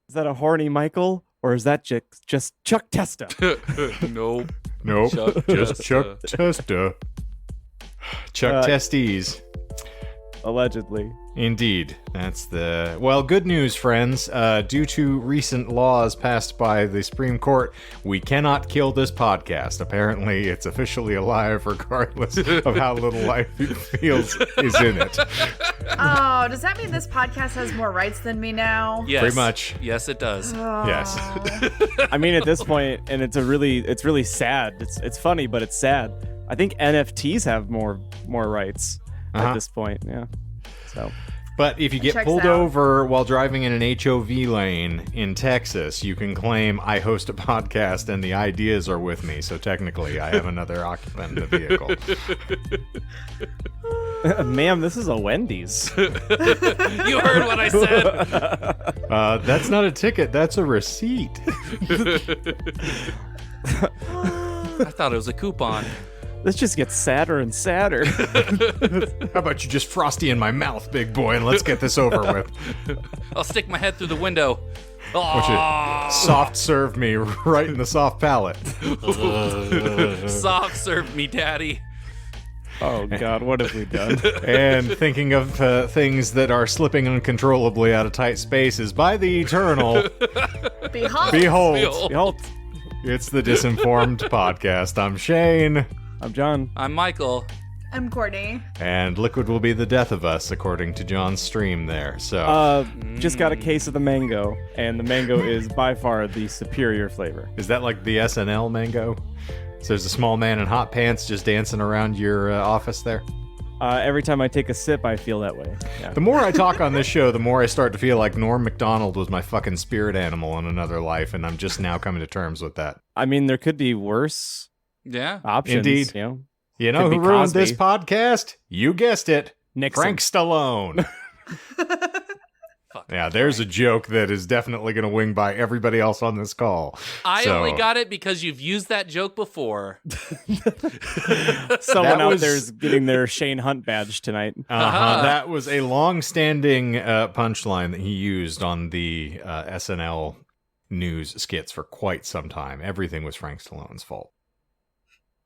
Is that a horny Michael? Or is that just Chuck Testa? Nope. Just Chuck Testa. Chuck Testes. Allegedly. Indeed. That's well, good news, friends. Due to recent laws passed by the Supreme Court, we cannot kill this podcast. Apparently, it's officially alive regardless of how little life it feels is in it. Oh, does that mean this podcast has more rights than me now? Yes. Pretty much. Yes, it does. Oh. Yes. I mean, at this point, and it's really sad. It's funny, but it's sad. I think NFTs have more rights at this point. Yeah. So. But if you get pulled over while driving in an HOV lane in Texas, you can claim I host a podcast and the ideas are with me. So technically, I have another occupant in the vehicle. Ma'am, this is a Wendy's. You heard what I said. That's not a ticket. That's a receipt. I thought it was a coupon. This just gets sadder and sadder. How about you just frosty in my mouth, big boy, and let's get this over with. I'll stick my head through the window. Why don't you soft serve me right in the soft palate. Soft serve me, daddy. Oh, God, what have we done? And thinking of things that are slipping uncontrollably out of tight spaces by the eternal. Behold. It's the Disinformed podcast. I'm Shane. I'm John. I'm Michael. I'm Courtney. And liquid will be the death of us, according to John's stream there. So, just got a case of the mango, and the mango is by far the superior flavor. Is that like the SNL mango? So there's a small man in hot pants just dancing around your office there? Every time I take a sip, I feel that way. Yeah. The more I talk on this show, the more I start to feel like Norm Macdonald was my fucking spirit animal in another life, and I'm just now coming to terms with that. I mean, there could be worse options. Indeed. You know who ruined this podcast? You guessed it. Nixon. Frank Stallone. Yeah, there's a joke that is definitely going to wing by everybody else on this call. I only got it because you've used that joke before. Someone out there's getting their Shane Hunt badge tonight. That was a long-standing punchline that he used on the SNL news skits for quite some time. Everything was Frank Stallone's fault.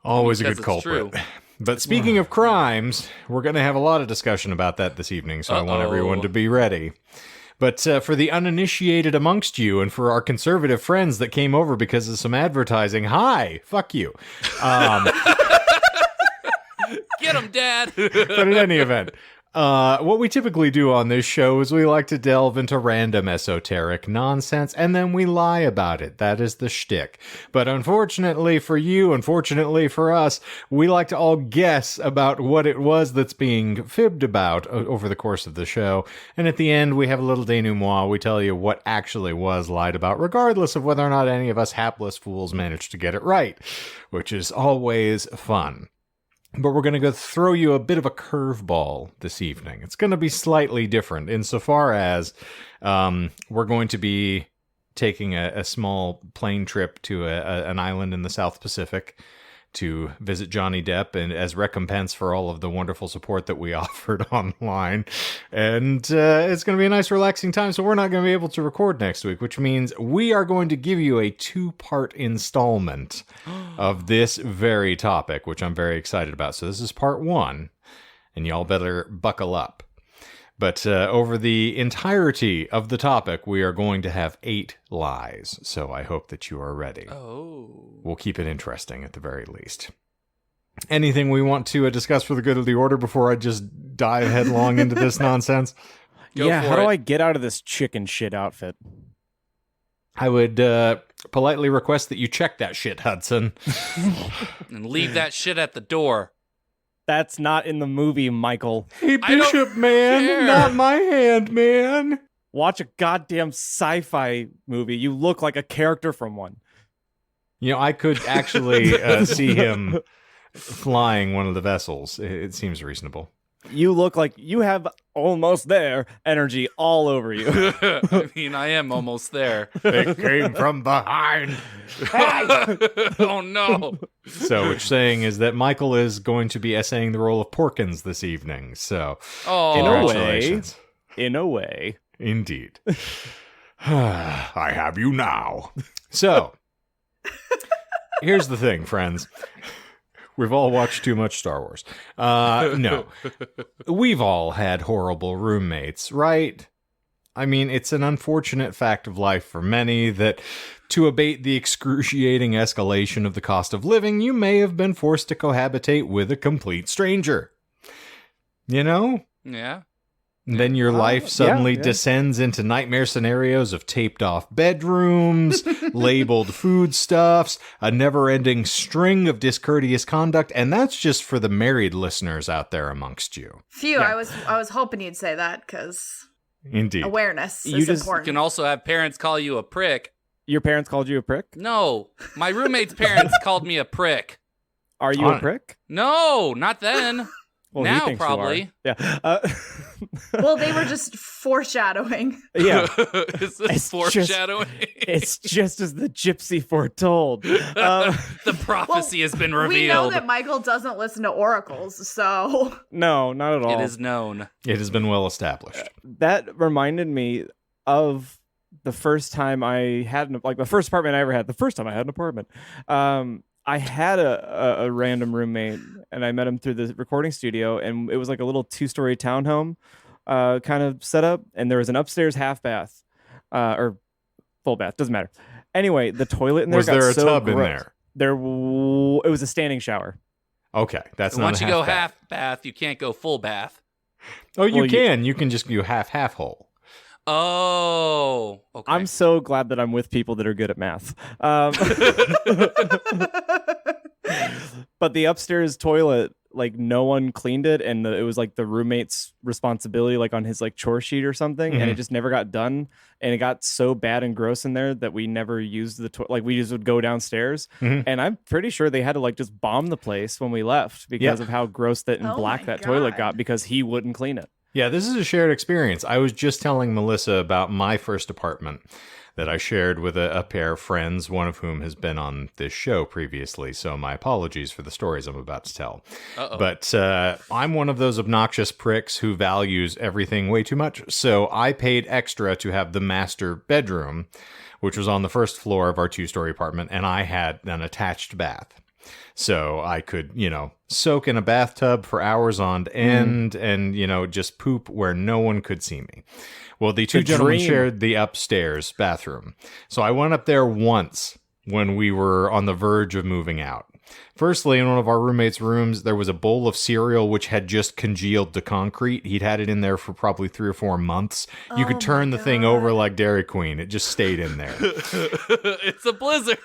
Always a good culprit. But speaking of crimes, we're going to have a lot of discussion about that this evening, so I want everyone to be ready. But for the uninitiated amongst you and for our conservative friends that came over because of some advertising, hi, fuck you. Get him, Dad. But in any event, what we typically do on this show is we like to delve into random esoteric nonsense, and then we lie about it. That is the shtick. But unfortunately for you, unfortunately for us, we like to all guess about what it was that's being fibbed about over the course of the show. And at the end, we have a little denouement. We tell you what actually was lied about, regardless of whether or not any of us hapless fools managed to get it right, which is always fun. But we're going to go throw you a bit of a curveball this evening. It's going to be slightly different insofar as we're going to be taking a small plane trip to an island in the South Pacific to visit Johnny Depp, and as recompense for all of the wonderful support that we offered online. And it's going to be a nice, relaxing time, so we're not going to be able to record next week, which means we are going to give you a 2-part installment of this very topic, which I'm very excited about. So this is part 1, and y'all better buckle up. But over the entirety of the topic, we are going to have 8 lies. So I hope that you are ready. We'll keep it interesting at the very least. Anything we want to discuss for the good of the order before I just dive headlong into this nonsense? How do I get out of this chicken shit outfit? I would politely request that you check that shit, Hudson. And leave that shit at the door. That's not in the movie, Michael. Hey, Bishop, man, care. not my hand, man. Watch a goddamn sci-fi movie. You look like a character from one. You know, I could actually see him flying one of the vessels. It seems reasonable. You look like you have almost there energy all over you. I mean, I am almost there. It came from behind. Oh, no. So what you're saying is that Michael is going to be essaying the role of Porkins this evening. So, Oh, In a way. congratulations. In a way. Indeed. I have you now. So, here's the thing, friends. We've all watched too much Star Wars. No. We've all had horrible roommates, right? I mean, it's an unfortunate fact of life for many that to abate the excruciating escalation of the cost of living, you may have been forced to cohabitate with a complete stranger. You know? Yeah. Then your life suddenly descends into nightmare scenarios of taped off bedrooms, labeled foodstuffs, a never-ending string of discourteous conduct, and that's just for the married listeners out there amongst you. Phew, I was hoping you'd say that, because Indeed. Awareness You is just- important. You can also have parents call you a prick. Your parents called you a prick? No, my roommate's parents called me a prick. Are you a prick? No, not then. Well, he Now, thinks you are. probably. Yeah. Well, they were just foreshadowing. Yeah. Is this foreshadowing? It's just as the gypsy foretold. The prophecy has been revealed. We know that Michael doesn't listen to oracles, so... No, not at all. It is known. It has been well established. That reminded me of the first time I had the first apartment I ever had. The first time I had an apartment. I had a random roommate, and I met him through the recording studio, and it was like a little 2-story townhome kind of setup, and there was an upstairs half bath or full bath, doesn't matter. Anyway, the toilet in there Was got there a so tub in gross. there? It was a standing shower. Okay, that's not Once a you go bath. half bath, you can't go full bath. Oh, you Well, can. You can just do half hole. Oh, okay. I'm so glad that I'm with people that are good at math. But the upstairs toilet, like no one cleaned it, and it was like the roommate's responsibility, like on his like chore sheet or something, and it just never got done. And it got so bad and gross in there that we never used the toilet. Like we just would go downstairs, and I'm pretty sure they had to like just bomb the place when we left because of how gross that and Oh black my that toilet God. got because he wouldn't clean it. Yeah, this is a shared experience. I was just telling Melissa about my first apartment that I shared with a pair of friends, one of whom has been on this show previously, so my apologies for the stories I'm about to tell. Uh-oh. But I'm one of those obnoxious pricks who values everything way too much, so I paid extra to have the master bedroom, which was on the first floor of our 2-story apartment, and I had an attached bath. So I could, soak in a bathtub for hours on end and, just poop where no one could see me. Well, the two gentlemen dream. shared the upstairs bathroom. So I went up there once when we were on the verge of moving out. Firstly, in one of our roommates' rooms, there was a bowl of cereal which had just congealed to concrete. He'd had it in there for probably 3 or 4 months. You could turn the thing over like Dairy Queen. It just stayed in there. It's a blizzard.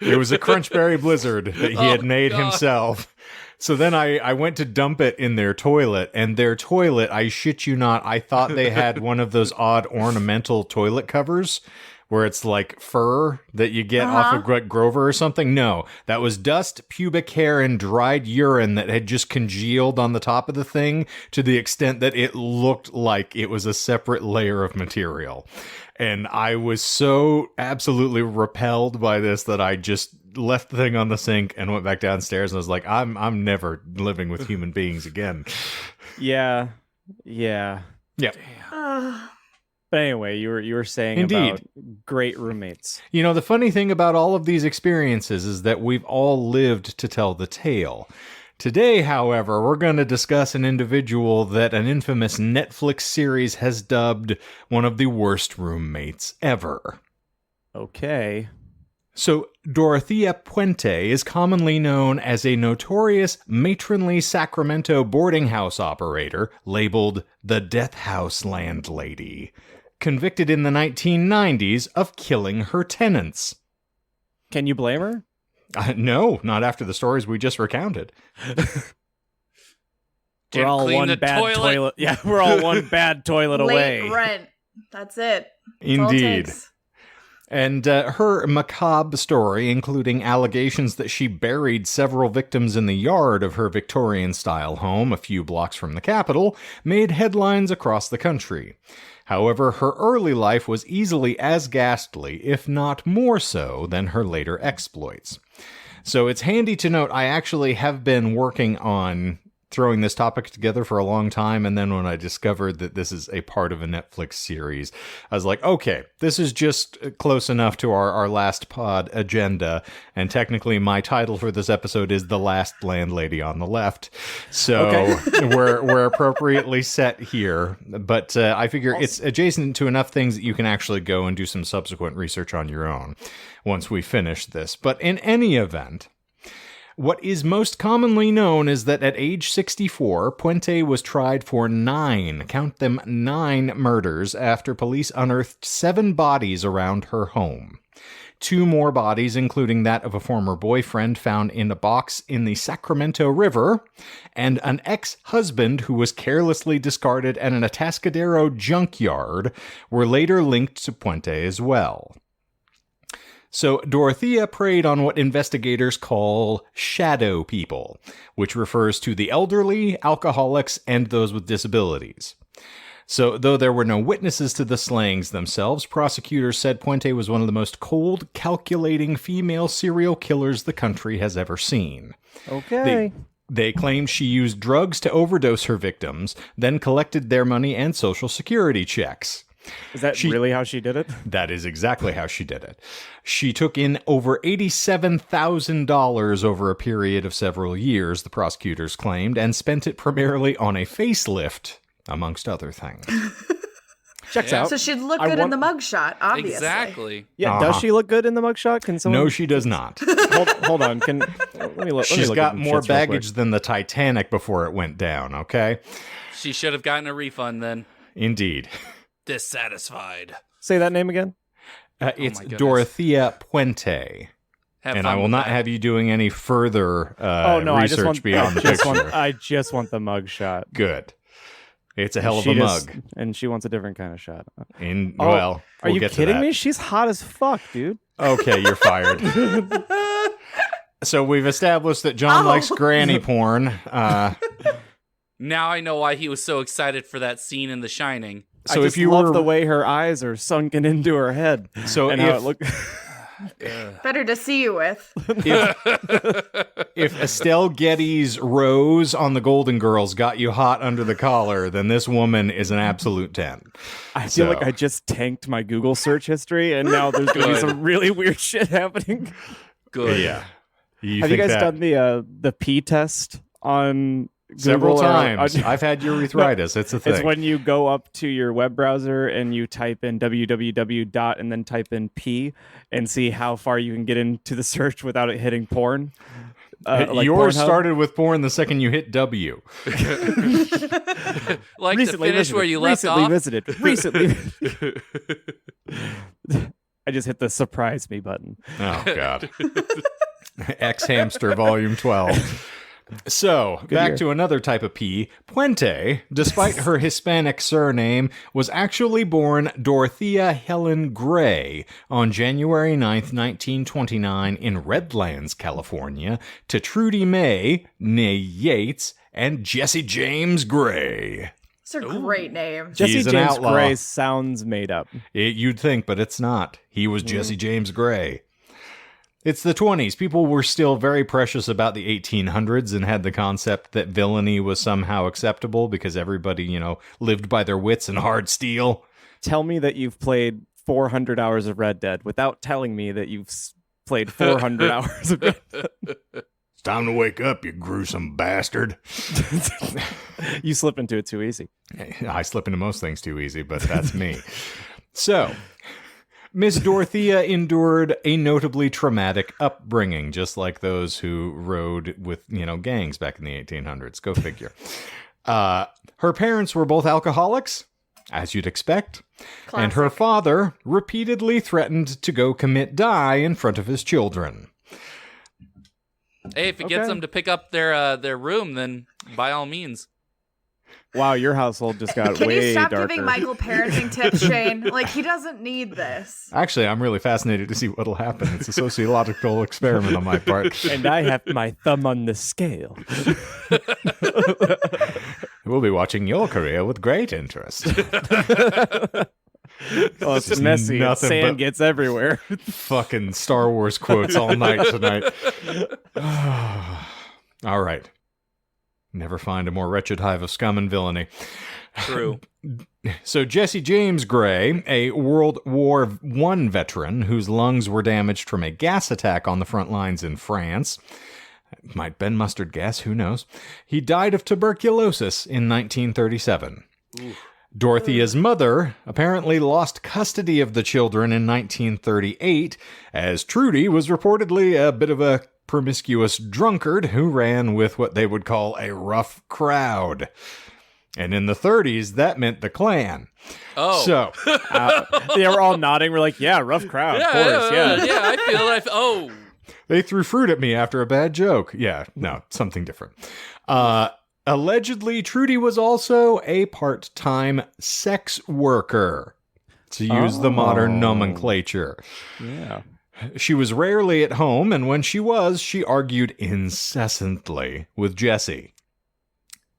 It was a Crunchberry Blizzard that he had made God. himself. So then I went to dump it in their toilet, and their toilet, I shit you not, I thought they had one of those odd ornamental toilet covers where it's like fur that you get off of Grover or something. No, that was dust, pubic hair, and dried urine that had just congealed on the top of the thing to the extent that it looked like it was a separate layer of material. And I was so absolutely repelled by this that I just left the thing on the sink and went back downstairs and was like, I'm never living with human beings again. Yeah. But anyway, you were saying Indeed. about great roommates. The funny thing about all of these experiences is that we've all lived to tell the tale. Today, however, we're going to discuss an individual that an infamous Netflix series has dubbed one of the worst roommates ever. Okay. So, Dorothea Puente is commonly known as a notorious matronly Sacramento boarding house operator labeled the Death House Landlady, convicted in the 1990s of killing her tenants. Can you blame her? No, not after the stories we just recounted. We're all clean one the bad toilet. Yeah, we're all one bad toilet away. Late rent. That's it. That's all it Indeed. takes. And her macabre story, including allegations that she buried several victims in the yard of her Victorian-style home a few blocks from the Capitol, made headlines across the country. However, her early life was easily as ghastly, if not more so, than her later exploits. So it's handy to note I actually have been working on throwing this topic together for a long time, and then when I discovered that this is a part of a Netflix series, I was like, okay, this is just close enough to our last pod agenda, and technically my title for this episode is The Last Landlady on the Left, so we're appropriately set here, but I figure it's adjacent to enough things that you can actually go and do some subsequent research on your own once we finish this. But in any event, what is most commonly known is that at age 64, Puente was tried for 9 murders after police unearthed 7 bodies around her home. 2 more bodies, including that of a former boyfriend found in a box in the Sacramento River, and an ex-husband who was carelessly discarded at an Atascadero junkyard, were later linked to Puente as well. So Dorothea preyed on what investigators call shadow people, which refers to the elderly, alcoholics, and those with disabilities. So though there were no witnesses to the slayings themselves, prosecutors said Puente was one of the most cold, calculating female serial killers the country has ever seen. Okay. They claimed she used drugs to overdose her victims, then collected their money and Social Security checks. Is that really how she did it? That is exactly how she did it. She took in over $87,000 over a period of several years, the prosecutors claimed, and spent it primarily on a facelift, amongst other things. Checks out. So she'd look good in the mugshot, obviously. Exactly. Yeah, does she look good in the mugshot? Can someone? No, she does not. hold on. Let me look. She's got more shits real baggage than the Titanic before it went down, okay? She should have gotten a refund then. Indeed. Dissatisfied. Say that name again. It's my goodness. Dorothea Puente. Have And fun I will with not that. have you doing any further I research beyond the picture. I just want the mug shot. Good. It's a hell of a mug. And she wants a different kind of shot. Well, Are we'll you get to kidding that. me? She's hot as fuck, dude. Okay, you're fired. So we've established that John likes granny porn. Now I know why he was so excited for that scene in The Shining. So I if just you love were the way her eyes are sunken into her head. So and how if- it look. Better to see you with. if Estelle Getty's Rose on the Golden Girls got you hot under the collar, then this woman is an absolute 10. I feel like I just tanked my Google search history, and now there's going to be some really weird shit happening. Good. Yeah. Have you guys done the P test on Several Google or times? on- I've had urethritis. It's a thing. It's when you go up to your web browser and you type in www dot and then type in P and see how far you can get into the search without it hitting porn. Like Yours Pornhub. started with porn the second you hit W. Like Recently to finish visited. where you left Recently off. visited. Recently. I just hit the surprise me button. Oh, God. X Hamster Volume 12. So, back year. to another type of P. Puente, despite her Hispanic surname, was actually born Dorothea Helen Gray on January 9th, 1929 in Redlands, California, to Trudy May, née Yates, and Jesse James Gray. These are great names. Jesse He's an James outlaw. Gray sounds made up. You'd think, but it's not. He was Jesse James Gray. It's the 20s. People were still very precious about the 1800s and had the concept that villainy was somehow acceptable because everybody, lived by their wits and hard steel. Tell me that you've played 400 hours of Red Dead without telling me that you've played 400 hours of Red Dead. It's time to wake up, you gruesome bastard. You slip into it too easy. I slip into most things too easy, but that's me. So, Miss Dorothea endured a notably traumatic upbringing, just like those who rode with, gangs back in the 1800s. Go figure. Her parents were both alcoholics, as you'd expect, and her father repeatedly threatened to go commit die in front of his children. Hey, if it gets them to pick up their room, then by all means. Wow, your household just got Can way you stop darker. giving Michael parenting tips, Shane? Like, he doesn't need this. Actually, I'm really fascinated to see what'll happen. It's a sociological experiment on my part. And I have my thumb on the scale. We'll be watching your career with great interest. Oh, it's Just messy. nothing Sand but- gets everywhere. Fucking Star Wars quotes all night tonight. All right. Never find a more wretched hive of scum and villainy. True. So Jesse James Gray, a World War I veteran whose lungs were damaged from a gas attack on the front lines in France. Might have been mustard gas, who knows? He died of tuberculosis in 1937. Ooh. Dorothea's mother apparently lost custody of the children in 1938, as Trudy was reportedly a bit of a promiscuous drunkard who ran with what they would call a rough crowd. And in the 30s, that meant the Klan. Oh. So, yeah, we're all nodding. We're like, yeah, rough crowd, of course, yeah. Yeah, I feel oh. They threw fruit at me after a bad joke. Yeah, no, something different. Allegedly, Trudy was also a part-time sex worker, to use the modern nomenclature. Yeah. She was rarely at home, and when she was, she argued incessantly with Jesse.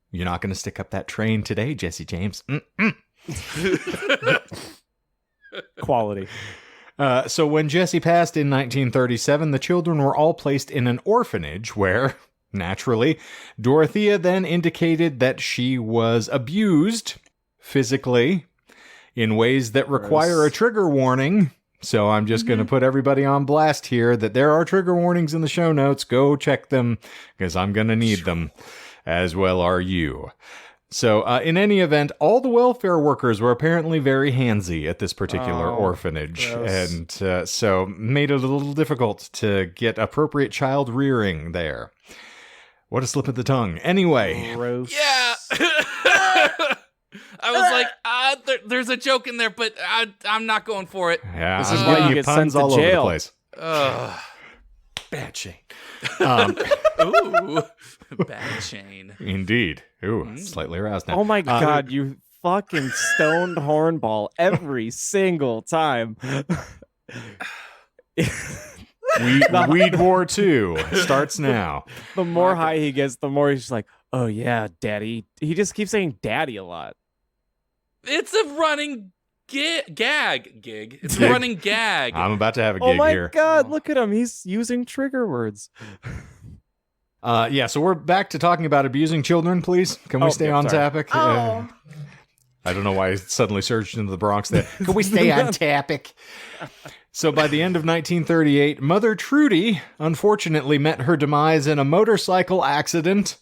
You're not going to stick up that train today, Jesse James. Quality. So when Jesse passed in 1937, the children were all placed in an orphanage where, naturally, Dorothea then indicated that she was abused physically in ways that require a trigger warning. So I'm just going to put everybody on blast here that there are trigger warnings in the show notes. Go check them because I'm going to need them, as well are you. So in any event, all the welfare workers were apparently very handsy at this particular orphanage. Gross. And so made it a little difficult to get appropriate child rearing there. What a slip of the tongue. Anyway. Gross. Yeah. I was like, there's a joke in there, but I'm not going for it. Yeah, This is I'm why giving you get puns sent to all over the jail. place. Bad Shane. Ooh, bad chain. Indeed. Ooh, slightly aroused now. Oh my God, you fucking stoned hornball every single time. Weed War 2 starts now. The more high he gets, the more he's just like, oh yeah, daddy. He just keeps saying daddy a lot. It's a running gig. It's a running gag. I'm about to have a Oh gig my here. God, look at him. He's using trigger words. Yeah, so we're back to talking about abusing children, please. Can we stay on sorry. topic? Oh. I don't know why I suddenly surged into the Bronx there. Can we stay on topic? So by the end of 1938, Mother Trudy unfortunately met her demise in a motorcycle accident,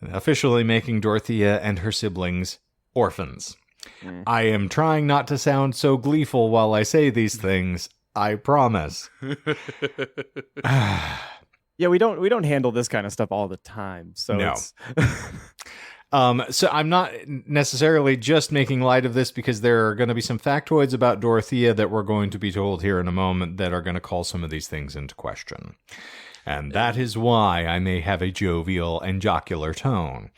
officially making Dorothea and her siblings orphans. I am trying not to sound so gleeful while I say these things. I promise. Yeah, we don't handle this kind of stuff all the time. So No. it's So I'm not necessarily just making light of this because there are going to be some factoids about Dorothea that we're going to be told here in a moment that are going to call some of these things into question. And that is why I may have a jovial and jocular tone.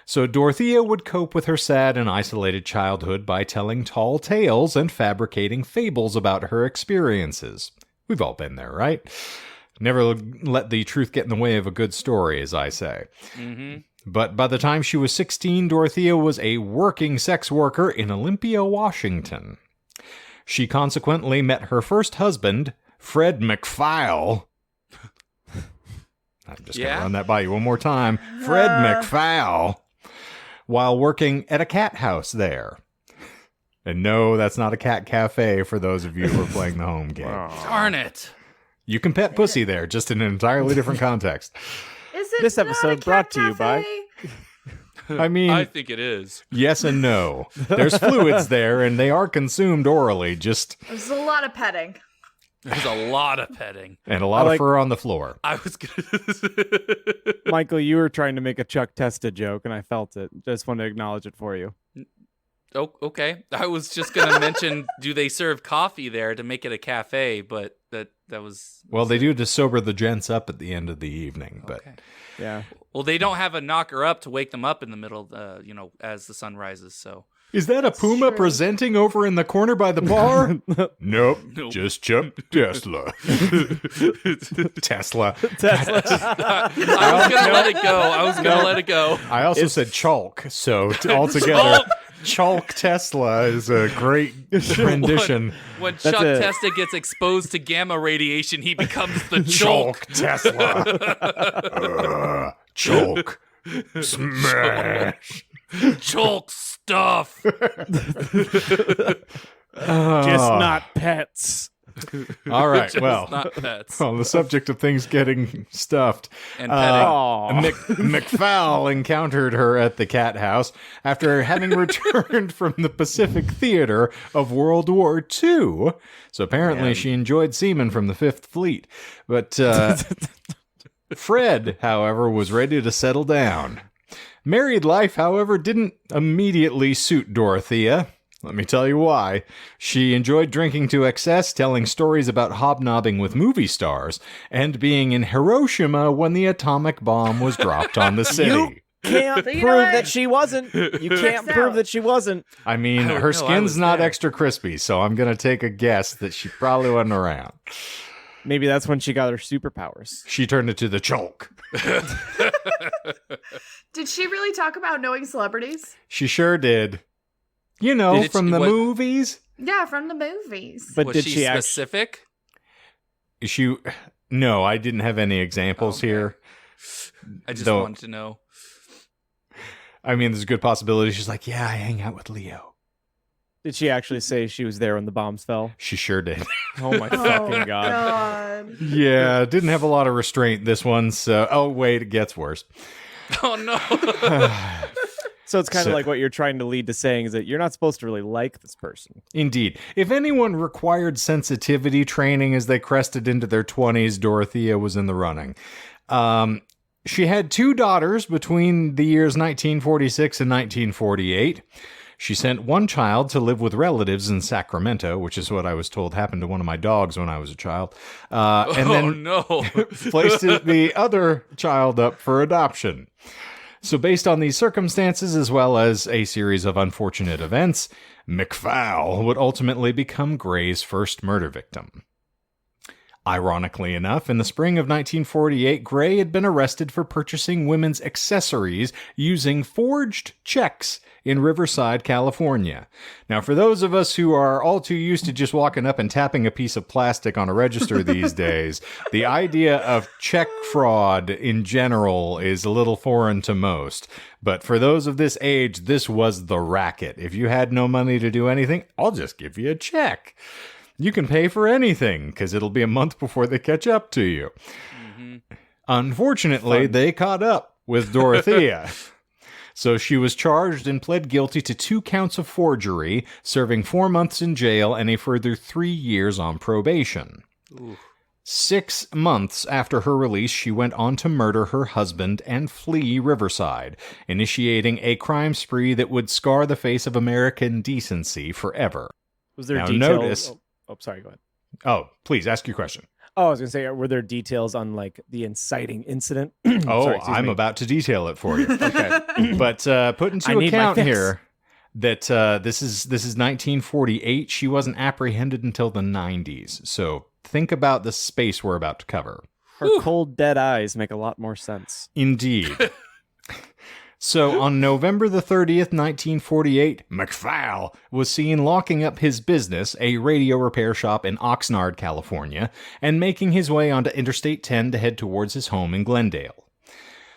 So Dorothea would cope with her sad and isolated childhood by telling tall tales and fabricating fables about her experiences. We've all been there, right? Never let the truth get in the way of a good story, as I say. Mm-hmm. But by the time she was 16, Dorothea was a working sex worker in Olympia, Washington. She consequently met her first husband, Fred McPhail. I'm just going to run that by you one more time. Fred McPhail. While working at a cat house there. And no, that's not a cat cafe for those of you who are playing the home game. Darn it. You can pet pussy there, just in an entirely different context. Is it This not episode a brought cat to you by- cafe? I mean, I think it is. yes and no. There's fluids there, and they are consumed orally, just... There's a lot of petting. There's a lot of petting. And a lot of fur on the floor. I was gonna. Michael, you were trying to make a Chuck Testa joke, and I felt it. Just wanted to acknowledge it for you. Oh, okay. I was just gonna mention, do they serve coffee there to make it a cafe? But that was. Well, they do to sober the gents up at the end of the evening, but... Okay. Yeah. Well, they don't have a knocker up to wake them up in the middle, as the sun rises. So. Is that a puma true. presenting over in the corner by the bar? Nope. Nope. Just Chuck Tesla. Tesla. I was gonna let it go. I also said chalk, so altogether, Chalk Tesla is a great rendition. When That's Chuck it. Testa gets exposed to gamma radiation, he becomes the Chalk chalk. Tesla. Chalk. Smash. Chalk stuff. Just not pets. All right, Just well, not pets. on the subject of things getting stuffed, And petting. Aw. McFowl encountered her at the cat house after having returned from the Pacific Theater of World War II. So apparently she enjoyed semen from the Fifth Fleet. But Fred, however, was ready to settle down. Married life, however, didn't immediately suit Dorothea. Let me tell you why. She enjoyed drinking to excess, telling stories about hobnobbing with movie stars, and being in Hiroshima when the atomic bomb was dropped on the city. Can't So you know prove what? that she wasn't. You can't Checks prove out. that she wasn't. I mean, I don't her know, I skin's was not there. extra crispy, so I'm going to take a guess that she probably wasn't around. Maybe that's when she got her superpowers. She turned it to the choke. Did she really talk about knowing celebrities? She sure did. You know, Did from she- the what- movies. Yeah, from the movies. But Was did she she actually? specific? No, I didn't have any examples Okay. here. I just Though- wanted to know. I mean, there's a good possibility she's like, yeah, I hang out with Leo. Did she actually say she was there when the bombs fell? She sure did. Oh my fucking god! Yeah, didn't have a lot of restraint, this one. So, oh, wait, it gets worse. Oh no. So it's kind So- of like what you're trying to lead to saying is that you're not supposed to really like this person. Indeed. If anyone required sensitivity training as they crested into their 20s, Dorothea was in the running. She had 2 daughters between the years 1946 and 1948. She sent one child to live with relatives in Sacramento, which is what I was told happened to one of my dogs when I was a child. And Oh then no. placed the other child up for adoption. So based on these circumstances, as well as a series of unfortunate events, McFowl would ultimately become Gray's first murder victim. Ironically enough, in the spring of 1948, Gray had been arrested for purchasing women's accessories using forged checks in Riverside, California. Now, for those of us who are all too used to just walking up and tapping a piece of plastic on a register these days, the idea of check fraud in general is a little foreign to most. But for those of this age, this was the racket. If you had no money to do anything, I'll just give you a check. You can pay for anything, because it'll be a month before they catch up to you. Unfortunately, they caught up with Dorothea. So she was charged and pled guilty to 2 counts of forgery, serving 4 months in jail and a further 3 years on probation. Ooh. 6 months after her release, she went on to murder her husband and flee Riverside, initiating a crime spree that would scar the face of American decency forever. Was there Now details? notice- Oh, sorry. Go ahead. Oh, please ask your question. Oh, I was gonna say, were there details on like the inciting incident? Oh, Sorry, excuse I'm me. about to detail it for you. Okay. But put I into need my account fix. here that this is 1948. She wasn't apprehended until the 90s. So think about the space we're about to cover. Her cold, dead eyes make a lot more sense. Indeed. So on November the 30th, 1948, McFowl was seen locking up his business, a radio repair shop in Oxnard, California, and making his way onto Interstate 10 to head towards his home in Glendale.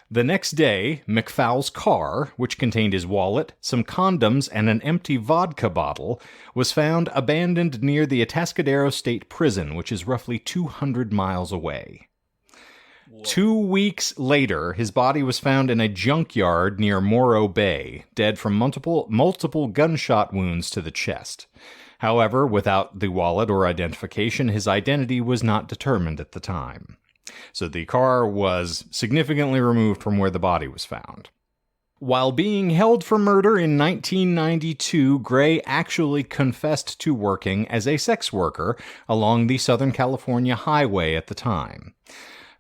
The next day, McFowl's car, which contained his wallet, some condoms, and an empty vodka bottle, was found abandoned near the Atascadero State Prison, which is roughly 200 miles away. 2 weeks later, his body was found in a junkyard near Morro Bay, dead from multiple gunshot wounds to the chest. However, without the wallet or identification, his identity was not determined at the time. So the car was significantly removed from where the body was found. While being held for murder in 1992, Gray actually confessed to working as a sex worker along the Southern California highway at the time.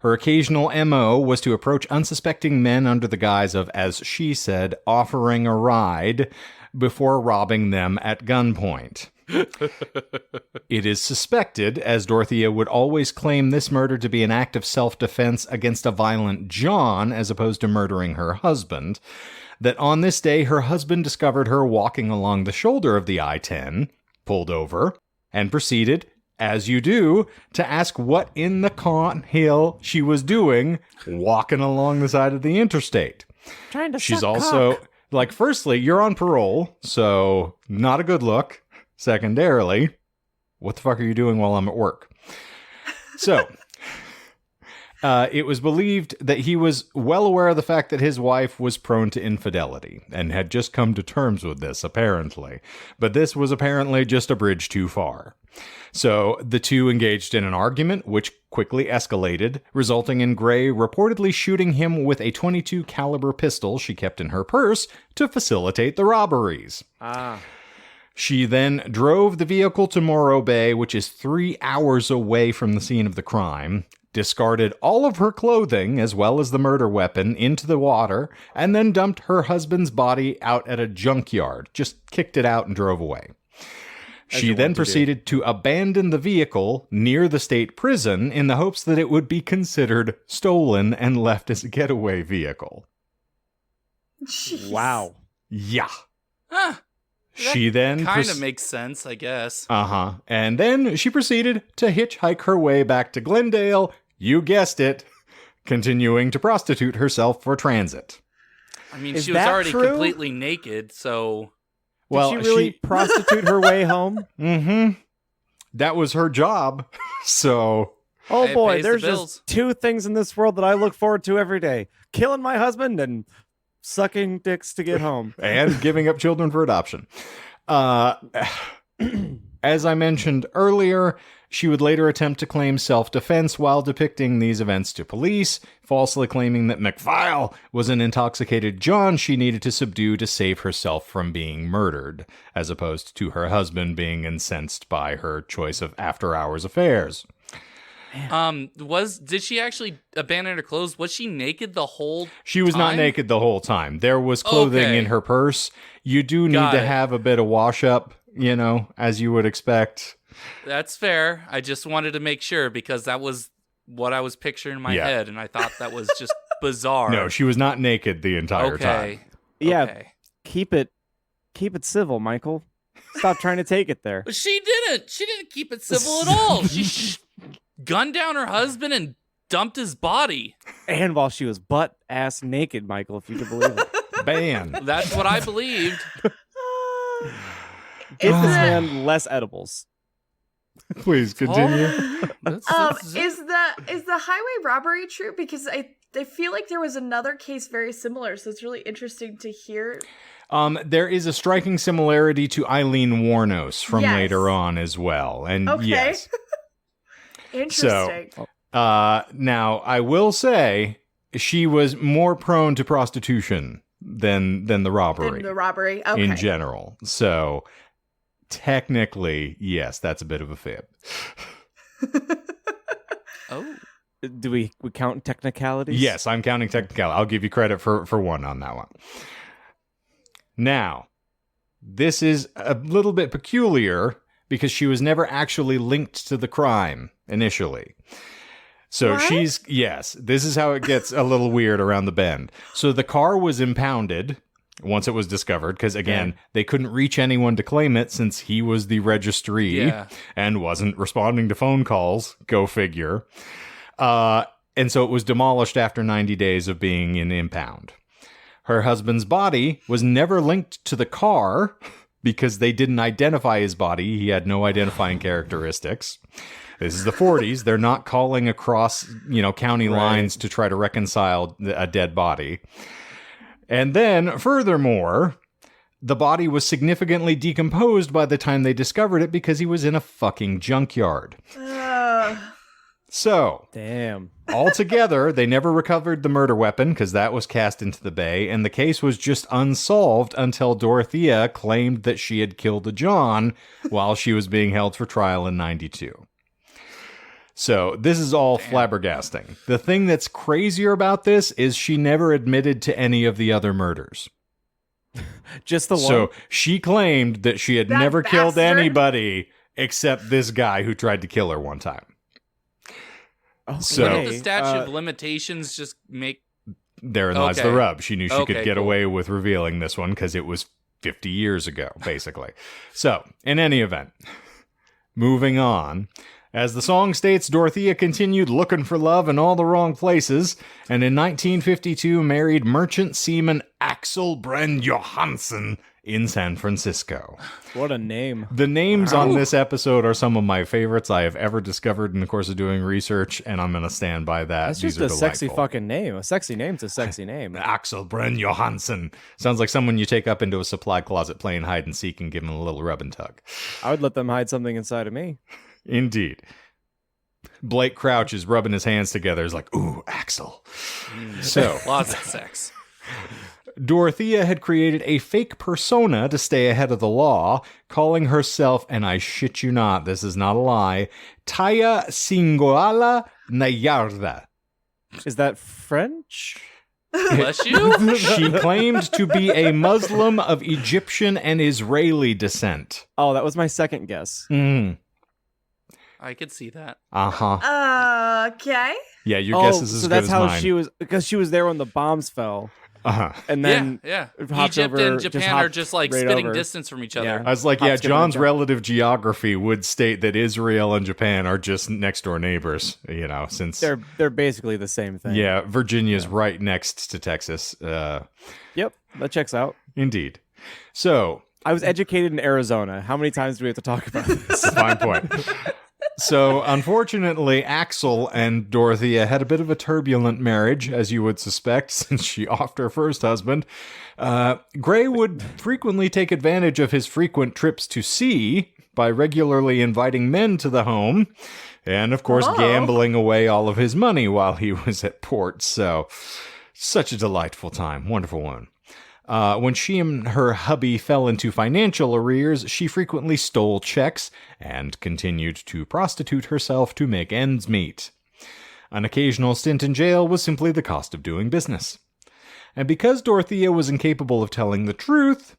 Her occasional MO was to approach unsuspecting men under the guise of, as she said, offering a ride before robbing them at gunpoint. It is suspected, as Dorothea would always claim this murder to be an act of self-defense against a violent John as opposed to murdering her husband, that on this day her husband discovered her walking along the shoulder of the I-10, pulled over, and proceeded, as you do, to ask what in the con hill she was doing walking along the side of the interstate. Trying to She's suck also cock. like, firstly, you're on parole, so not a good look. Secondarily, what the fuck are you doing while I'm at work? So, it was believed that he was well aware of the fact that his wife was prone to infidelity and had just come to terms with this, apparently. But this was apparently just a bridge too far. So the two engaged in an argument, which quickly escalated, resulting in Gray reportedly shooting him with a .22 caliber pistol she kept in her purse to facilitate the robberies. She then drove the vehicle to Morro Bay, which is 3 hours away from the scene of the crime, discarded all of her clothing as well as the murder weapon into the water, and then dumped her husband's body out at a junkyard, just kicked it out and drove away. She then proceeded to abandon the vehicle near the state prison in the hopes that it would be considered stolen and left as a getaway vehicle. Jeez. Wow. Yeah. Huh. She then Kind of makes sense, I guess. And then she proceeded to hitchhike her way back to Glendale, you guessed it, continuing to prostitute herself for transit. I mean, Is she was that already true? completely naked, so... Well, Did she really prostitute her way home? That was her job. So, Oh It boy, pays the there's bills. just two things in this world that I look forward to every day: killing my husband and sucking dicks to get home. and giving up children for adoption. As I mentioned earlier, she would later attempt to claim self-defense while depicting these events to police, falsely claiming that McFile was an intoxicated John she needed to subdue to save herself from being murdered, as opposed to her husband being incensed by her choice of after-hours affairs. Did she actually abandon her clothes? Was she naked the whole She was not time? naked the whole time. There was clothing Okay. in her purse. You do need Got to it. have a bit of wash up, as you would expect. That's fair. I just wanted to make sure because that was what I was picturing in my Yeah. head, and I thought that was just bizarre. No, she was not naked the entire time. Okay. Yeah, Okay. keep it civil, Michael. Stop trying to take it there. But she didn't. She didn't keep it civil at all. She gunned down her husband and dumped his body. And while she was butt ass naked, Michael, if you can believe it. Ban. That's what I believed. Give this man less edibles. Please continue. Is the highway robbery true? Because I feel like there was another case very similar, so it's really interesting to hear. There is a striking similarity to Eileen Warnos from Yes. later on as well. And Okay. yes. Interesting. Now, I will say she was more prone to prostitution than the robbery. In the robbery. Okay. in general. So technically, yes, that's a bit of a fib. Oh. Do we count technicalities? Yes, I'm counting technical. I'll give you credit for one on that one. Now, this is a little bit peculiar because she was never actually linked to the crime initially. So What? this is how it gets a little weird around the bend. So the car was impounded once it was discovered because, again, they couldn't reach anyone to claim it since he was the registree and wasn't responding to phone calls. Go figure. And so it was demolished after 90 days of being in impound. Her husband's body was never linked to the car because they didn't identify his body. He had no identifying characteristics. This is the 40s. They're not calling across, county lines to try to reconcile a dead body. And then, furthermore, the body was significantly decomposed by the time they discovered it because he was in a fucking junkyard. So, Damn. altogether, they never recovered the murder weapon because that was cast into the bay, and the case was just unsolved until Dorothea claimed that she had killed a John while she was being held for trial in 92. So, this is all flabbergasting. The thing that's crazier about this is she never admitted to any of the other murders. Just the one. So, she claimed that she had That never killed bastard. anybody except this guy who tried to kill her one time. Okay. So- Wouldn't the statute of limitations just make... Therein lies the Okay. rub. She knew she could Okay, get cool. away with revealing this one because it was 50 years ago, basically. So, in any event, moving on. As the song states, Dorothea continued looking for love in all the wrong places, and in 1952 married merchant seaman Axel Bren Johansen in San Francisco. What a name. The names on this episode are some of my favorites I have ever discovered in the course of doing research, and I'm going to stand by that. That's These just are a sexy delightful. fucking name. A sexy name's a sexy name. Axel Bren Johansen. Sounds like someone you take up into a supply closet playing hide and seek and give him a little rub and tug. I would let them hide something inside of me. Indeed. Blake Crouch is rubbing his hands together. He's like, ooh, Axel. So, Lots of sex. Dorothea had created a fake persona to stay ahead of the law, calling herself, and I shit you not, this is not a lie, Taya Singoala Nayarda. Is that French? Bless you. She claimed to be a Muslim of Egyptian and Israeli descent. Oh, that was my second guess. I could see that. Uh-huh. Okay. Yeah, your guess is as so good that's as how mine. she was, because she was there when the bombs fell. Uh-huh. And then yeah. hopped Egypt over- and just Japan hopped are just like right spitting over. distance from each Yeah. other. I was like, yeah, Hop's gonna John's jump. relative geography would state that Israel and Japan are just next door neighbors, since they're basically the same thing. yeah, Virginia's right next to Texas. Yep, that checks out. Indeed. So, I was educated in Arizona. How many times do we have to talk about this? fine point. So, unfortunately, Axel and Dorothea had a bit of a turbulent marriage, as you would suspect, since she offed her first husband. Gray would frequently take advantage of his frequent trips to sea by regularly inviting men to the home, and, of course, gambling away all of his money while he was at port. So, such a delightful time. Wonderful one. When she and her hubby fell into financial arrears, she frequently stole checks and continued to prostitute herself to make ends meet. An occasional stint in jail was simply the cost of doing business. And because Dorothea was incapable of telling the truth,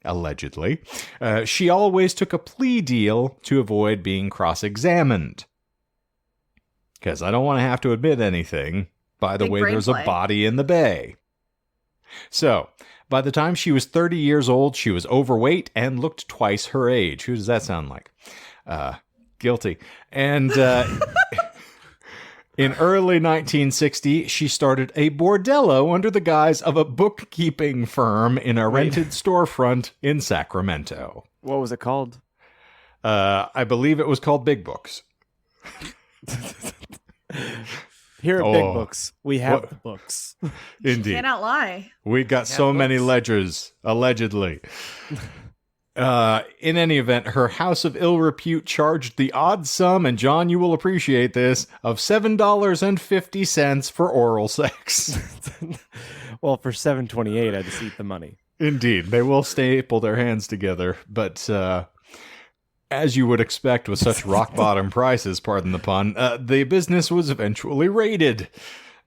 allegedly, she always took a plea deal to avoid being cross-examined. Because I don't want to have to admit anything. By the Big way, brain there's play. a body in the bay. So, by the time she was 30 years old, she was overweight and looked twice her age. Who does that sound like? Guilty. And in early 1960, she started a bordello under the guise of a bookkeeping firm in a rented storefront in Sacramento. What was it called? I believe it was called Big Books. Here at Big Oh. Books, we have What? the books. Indeed. Cannot lie. We got so many books. ledgers, allegedly. In any event, her house of ill repute charged the odd sum, and John, you will appreciate this, of $7.50 for oral sex. Well, for $7.28, I just eat the money. Indeed, they will staple their hands together, but as you would expect with such rock bottom prices, pardon the pun, the business was eventually raided.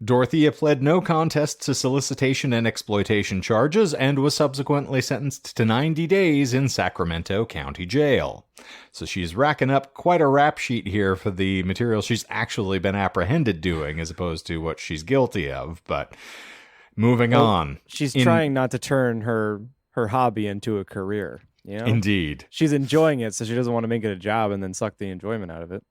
Dorothea pled no contest to solicitation and exploitation charges and was subsequently sentenced to 90 days in Sacramento County Jail. So she's racking up quite a rap sheet here for the material she's actually been apprehended doing as opposed to what she's guilty of. But moving on. She's trying not to turn her hobby into a career. You know? Indeed. She's enjoying it, so she doesn't want to make it a job and then suck the enjoyment out of it.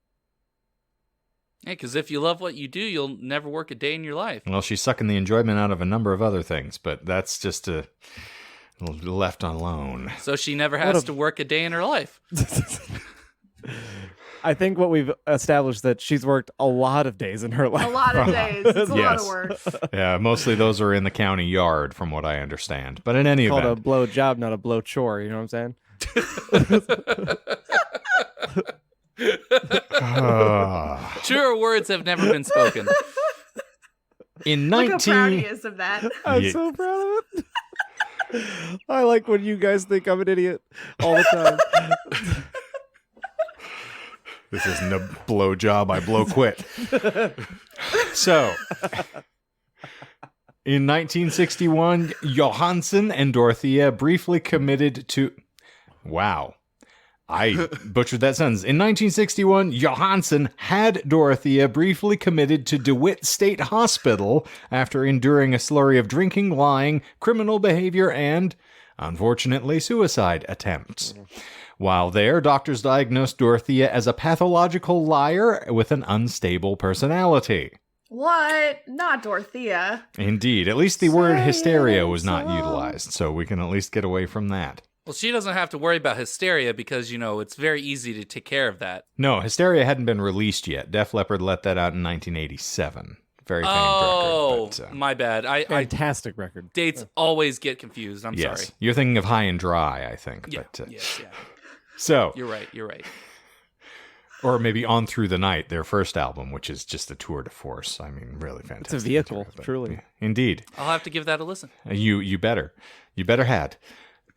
Yeah, because if you love what you do, you'll never work a day in your life. Well, she's sucking the enjoyment out of a number of other things, but that's just left alone. So she never has to work a day in her life. I think what we've established that she's worked a lot of days in her life. A lot of days. It's a lot Yes. of work. Yeah, mostly those are in the county yard, from what I understand. But in any Called a event, blow job, not a blow chore. You know what I'm saying? Truer words have never been spoken. in Look how proud he 19... is of that. I'm Yeah. so proud of it. I like when you guys think I'm an idiot all the time. This isn't a blow job, I blow quit. So, in 1961, Johansson and Dorothea briefly committed to... Wow. I butchered that sentence. In 1961, Johansson had Dorothea briefly committed to DeWitt State Hospital after enduring a slurry of drinking, lying, criminal behavior, and, unfortunately, suicide attempts. While there, doctors diagnosed Dorothea as a pathological liar with an unstable personality. What? Not Dorothea. Indeed. At least the word hysteria Say was not so. utilized, so we can at least get away from that. Well, she doesn't have to worry about hysteria because, it's very easy to take care of that. No, Hysteria hadn't been released yet. Def Leppard let that out in 1987. Very famed record. But, my bad. I Fantastic record. dates always get confused. I'm yes, sorry. you're thinking of High and Dry, I think. Yeah. But, Yes. Yeah. So, You're right. or maybe On Through the Night, their first album, which is just a tour de force. I mean, really fantastic. It's a vehicle, material, but- truly. Indeed. I'll have to give that a listen. You better. You better had.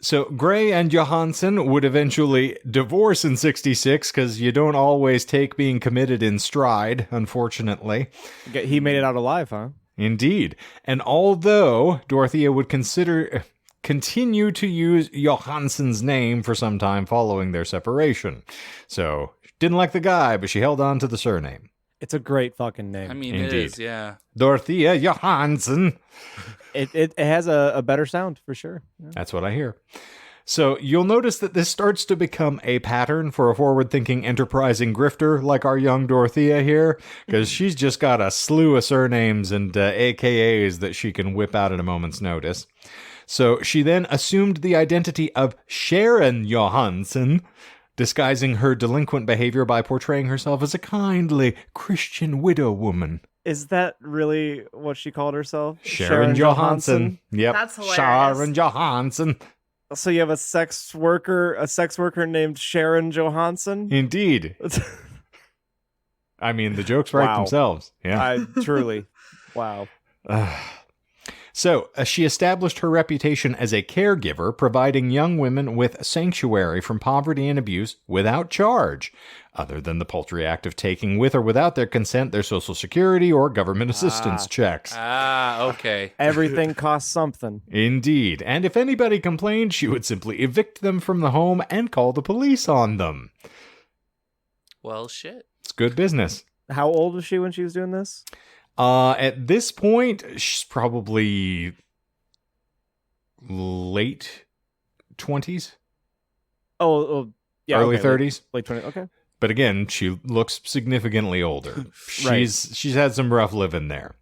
So Gray and Johansson would eventually divorce in 66 because you don't always take being committed in stride, unfortunately. He made it out alive, huh? Indeed. And although Dorothea would continue to use Johansson's name for some time following their separation. So, didn't like the guy, but she held on to the surname. It's a great fucking name. I mean, Indeed. it is, yeah. Dorothea Johansson. It has a better sound, for sure. Yeah. That's what I hear. So you'll notice that this starts to become a pattern for a forward-thinking, enterprising grifter like our young Dorothea here, because she's just got a slew of surnames and AKAs that she can whip out at a moment's notice. So she then assumed the identity of Sharon Johansson, disguising her delinquent behavior by portraying herself as a kindly Christian widow woman. Is that really what she called herself? Sharon Johansson. Yep. That's hilarious. Sharon Johansson. So you have a sex worker named Sharon Johansson? Indeed. I mean, the jokes write Wow. themselves. Yeah. Truly. Wow. So, she established her reputation as a caregiver, providing young women with sanctuary from poverty and abuse without charge, other than the paltry act of taking with or without their consent their Social Security or government assistance checks. Okay. Everything costs something. Indeed. And if anybody complained, she would simply evict them from the home and call the police on them. Well, shit. It's good business. How old was she when she was doing this? At this point, she's probably late 20s, Oh yeah. early okay, 30s. Late 20. Okay. But again, she looks significantly older. Right. She's had some rough living there.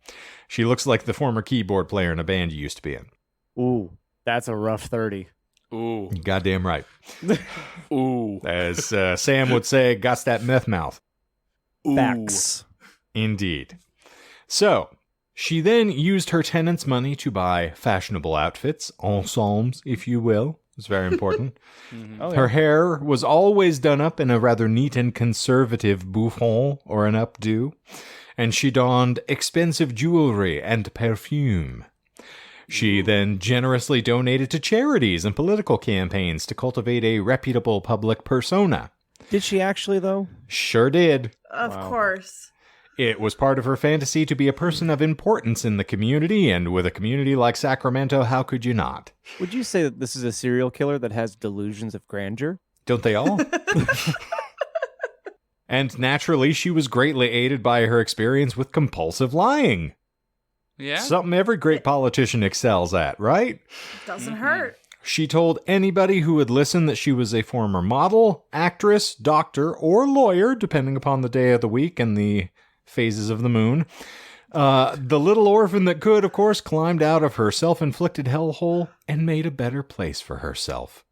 She looks like the former keyboard player in a band you used to be in. Ooh, that's a rough 30. Ooh. Goddamn right. Ooh. As Sam would say, "Gots that meth mouth." Facts. Indeed. So, she then used her tenants' money to buy fashionable outfits, ensembles, if you will. It's very important. Oh, yeah. Her hair was always done up in a rather neat and conservative bouffant or an updo, and she donned expensive jewelry and perfume. She then generously donated to charities and political campaigns to cultivate a reputable public persona. Did she actually, though? Sure did. Of Wow. course. It was part of her fantasy to be a person of importance in the community, and with a community like Sacramento, how could you not? Would you say that this is a serial killer that has delusions of grandeur? Don't they all? And naturally, she was greatly aided by her experience with compulsive lying. Yeah? Something every great politician excels at, right? Doesn't hurt. She told anybody who would listen that she was a former model, actress, doctor, or lawyer, depending upon the day of the week and the phases of the moon. The little orphan that could, of course, climbed out of her self-inflicted hellhole and made a better place for herself.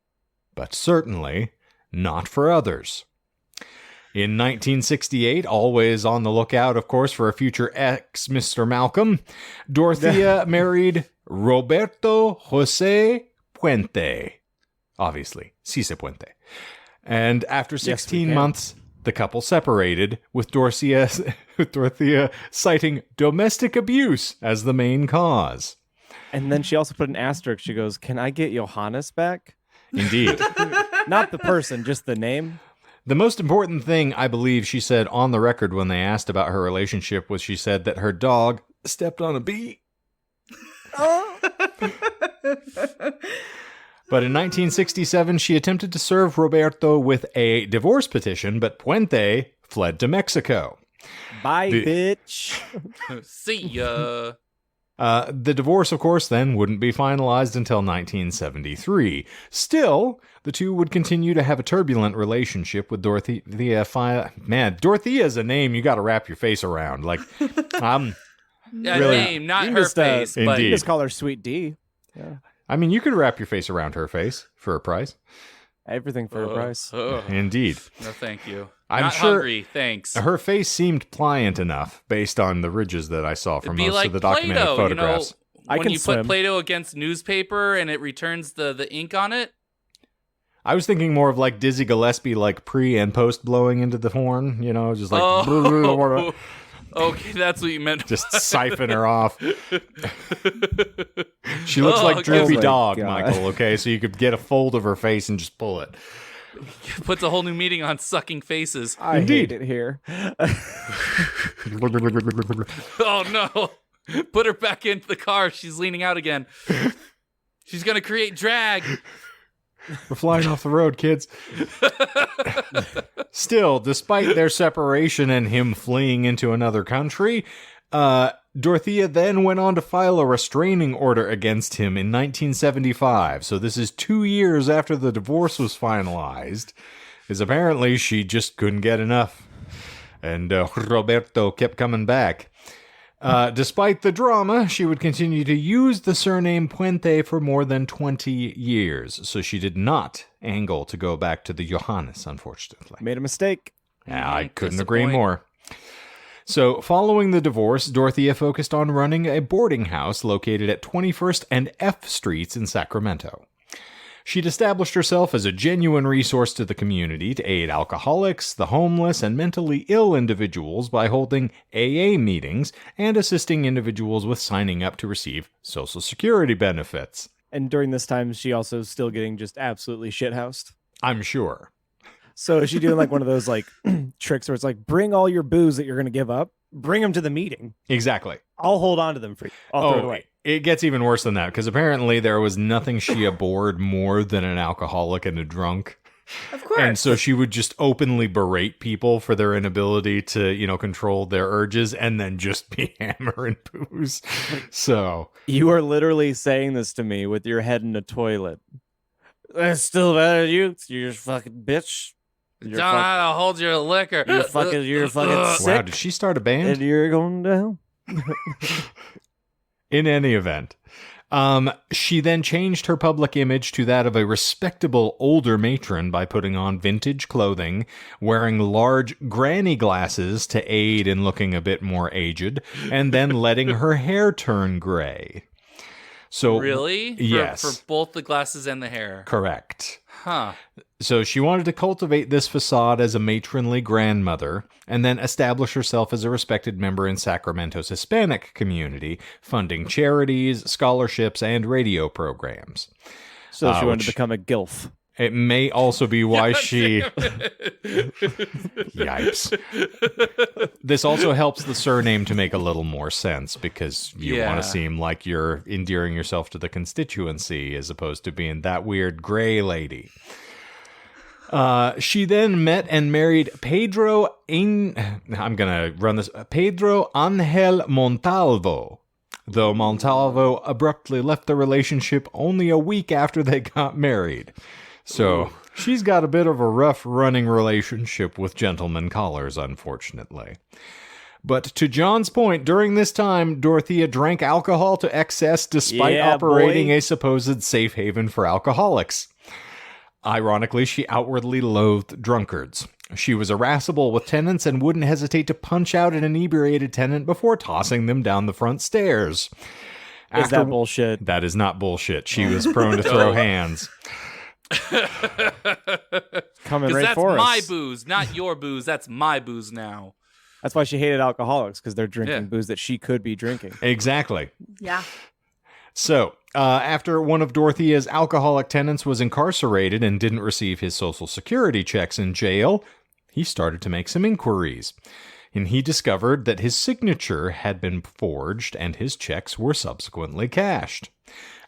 But certainly not for others. In 1968, always on the lookout, of course, for a future ex Mr. Malcolm, Dorothea married Roberto Jose Puente. Obviously, Cise Puente. And after 16 can. months, the couple separated, with Dorothea citing domestic abuse as the main cause. And then she also put an asterisk. She goes, "Can I get Johannes back?" Indeed. Not the person, just the name. The most important thing, I believe, she said on the record when they asked about her relationship was she said that her dog stepped on a bee. But in 1967, she attempted to serve Roberto with a divorce petition, but Puente fled to Mexico. Bye, The- bitch. See ya. The divorce, of course, then wouldn't be finalized until 1973. Still, the two would continue to have a turbulent relationship with Dorothea. Man, Dorothea is a name you got to wrap your face around. Like, really, name, not You her just, face, but Indeed. You just call her Sweet D. Yeah. I mean, you could wrap your face around her face for a price. Everything for a price. Indeed. No, thank you. I'm not sure hungry, thanks. Her face seemed pliant enough based on the ridges that I saw from It'd be most like of the documented Play-Doh, photographs. I when can you swim. put Play-Doh against newspaper and it returns the ink on it. I was thinking more of like Dizzy Gillespie, like pre and post blowing into the horn, just like Oh, okay, that's what you meant. just siphon her off. She looks like Droopy Oh my Dog, God. Michael, okay? So you could get a fold of her face and just pull it. Puts a whole new meaning on sucking faces. I Indeed. hate it here. Oh no! Put her back into the car. She's leaning out again. She's gonna create drag. We're flying off the road, kids. Still, despite their separation and him fleeing into another country, Dorothea then went on to file a restraining order against him in 1975. So this is 2 years after the divorce was finalized, because apparently she just couldn't get enough. And Roberto kept coming back. Despite the drama, she would continue to use the surname Puente for more than 20 years, so she did not angle to go back to the Johannes, unfortunately. Made a mistake. Yeah, I couldn't Disappoint. agree more. So, following the divorce, Dorothea focused on running a boarding house located at 21st and F Streets in Sacramento. She'd established herself as a genuine resource to the community to aid alcoholics, the homeless, and mentally ill individuals by holding AA meetings and assisting individuals with signing up to receive Social Security benefits. And during this time, she also still getting just absolutely shithoused. I'm sure. So is she doing like one of those like tricks where it's like, bring all your booze that you're going to give up, bring them to the meeting. Exactly. I'll hold on to them for you. I'll throw it away. It gets even worse than that, because apparently there was nothing she abhorred more than an alcoholic and a drunk. Of course. And so she would just openly berate people for their inability to, control their urges and then just be hammering booze. So, You are literally saying this to me with your head in a toilet. That's still better than you. You're a fucking bitch. Don't know how to hold your liquor. You're fucking wow, sick. did she start a band? And you're going down. In any event, she then changed her public image to that of a respectable older matron by putting on vintage clothing, wearing large granny glasses to aid in looking a bit more aged, and then letting her hair turn gray. So Really? Yes. For both the glasses and the hair. Correct. Huh. So she wanted to cultivate this facade as a matronly grandmother and then establish herself as a respected member in Sacramento's Hispanic community, funding charities, scholarships, and radio programs. So she wanted which- to become a gilf. It may also be why she... Yipes. This also helps the surname to make a little more sense because you want Yeah. to seem like you're endearing yourself to the constituency as opposed to being that weird gray lady. She then met and married Pedro Angel Montalvo, though Montalvo abruptly left the relationship only a week after they got married. So she's got a bit of a rough running relationship with gentlemen callers, unfortunately. But to John's point, during this time, Dorothea drank alcohol to excess despite Yeah, operating boy. a supposed safe haven for alcoholics. Ironically, she outwardly loathed drunkards. She was irascible with tenants and wouldn't hesitate to punch out an inebriated tenant before tossing them down the front stairs. Is that bullshit? That is not bullshit. She was prone to throw hands. Coming Because right that's for my us. booze, not your booze. That's my booze now. That's why she hated alcoholics, because they're drinking Yeah. booze that she could be drinking. Exactly. Yeah. So, after one of Dorothea's alcoholic tenants was incarcerated and didn't receive his Social Security checks in jail, he started to make some inquiries. And he discovered that his signature had been forged and his checks were subsequently cashed.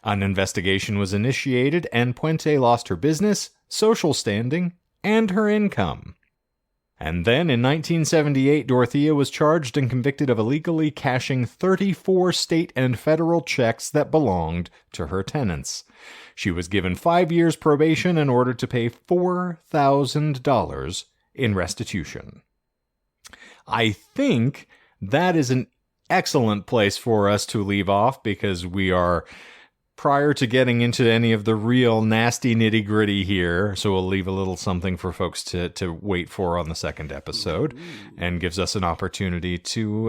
An investigation was initiated and Puente lost her business, social standing, and her income. And then in 1978, Dorothea was charged and convicted of illegally cashing 34 state and federal checks that belonged to her tenants. She was given 5 years probation in order to pay $4,000 in restitution. I think that is an excellent place for us to leave off because we are prior to getting into any of the real nasty nitty-gritty here, so we'll leave a little something for folks to wait for on the second episode, and gives us an opportunity to,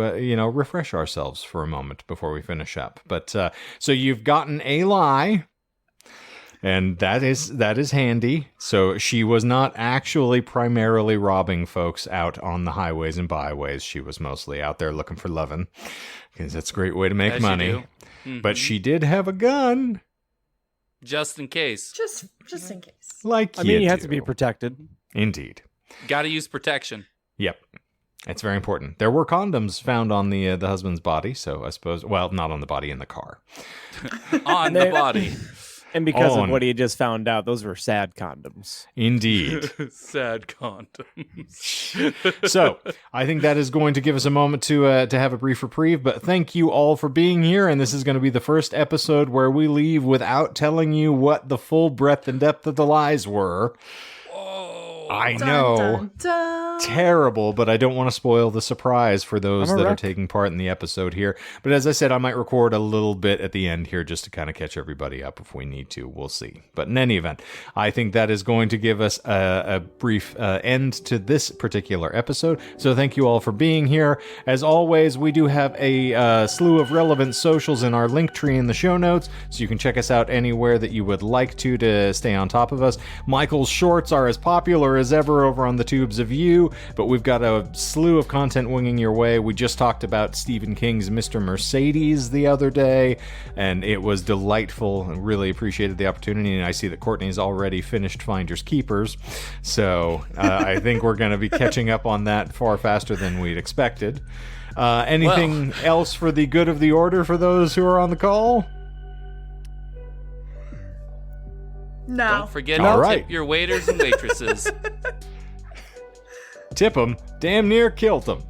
refresh ourselves for a moment before we finish up. But, so you've gotten a lie, and that is handy. So she was not actually primarily robbing folks out on the highways and byways. She was mostly out there looking for lovin', because that's a great way to make As money. you do. Mm-hmm. But she did have a gun. Just in case. Just in case. Like you have do. to be protected. Indeed. Got to use protection. Yep. It's very important. There were condoms found on the husband's body, so I suppose, well, not on the body, in the car. On the body. And because On. of what he had just found out, those were sad condoms. Indeed. Sad condoms. So I think that is going to give us a moment to have a brief reprieve, but thank you all for being here, and this is going to be the first episode where we leave without telling you what the full breadth and depth of the lies were. I know. Dun, dun. Terrible, but I don't want to spoil the surprise for those I'm a that are wreck. taking part in the episode here. But as I said, I might record a little bit at the end here just to kind of catch everybody up if we need to. We'll see. But in any event, I think that is going to give us a brief end to this particular episode. So thank you all for being here. As always, we do have a slew of relevant socials in our link tree in the show notes, so you can check us out anywhere that you would like to stay on top of us. Michael's shorts are as popular as ever over on the Tubes of You, but we've got a slew of content winging your way. We just talked about Stephen King's Mr. Mercedes the other day, and it was delightful and really appreciated the opportunity. And I see that Courtney's already finished Finders Keepers, so I think we're going to be catching up on that far faster than we'd expected. Anything else for the good of the order for those who are on the call? No. Don't forget All to right. tip your waiters and waitresses. Tip them. Damn near killed them.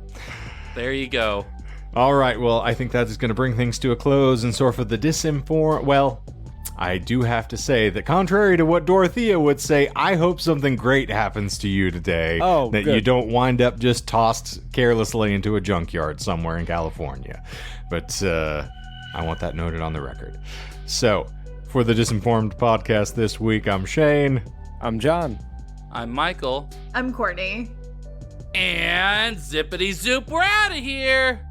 There you go. All right, well, I think that is going to bring things to a close, and so for the well, I do have to say that contrary to what Dorothea would say, I hope something great happens to you today. Oh, that good. you don't wind up just tossed carelessly into a junkyard somewhere in California. But I want that noted on the record. So, for the Disinformed podcast this week, I'm Shane. I'm John. I'm Michael. I'm Courtney. And zippity zoop, we're out of here.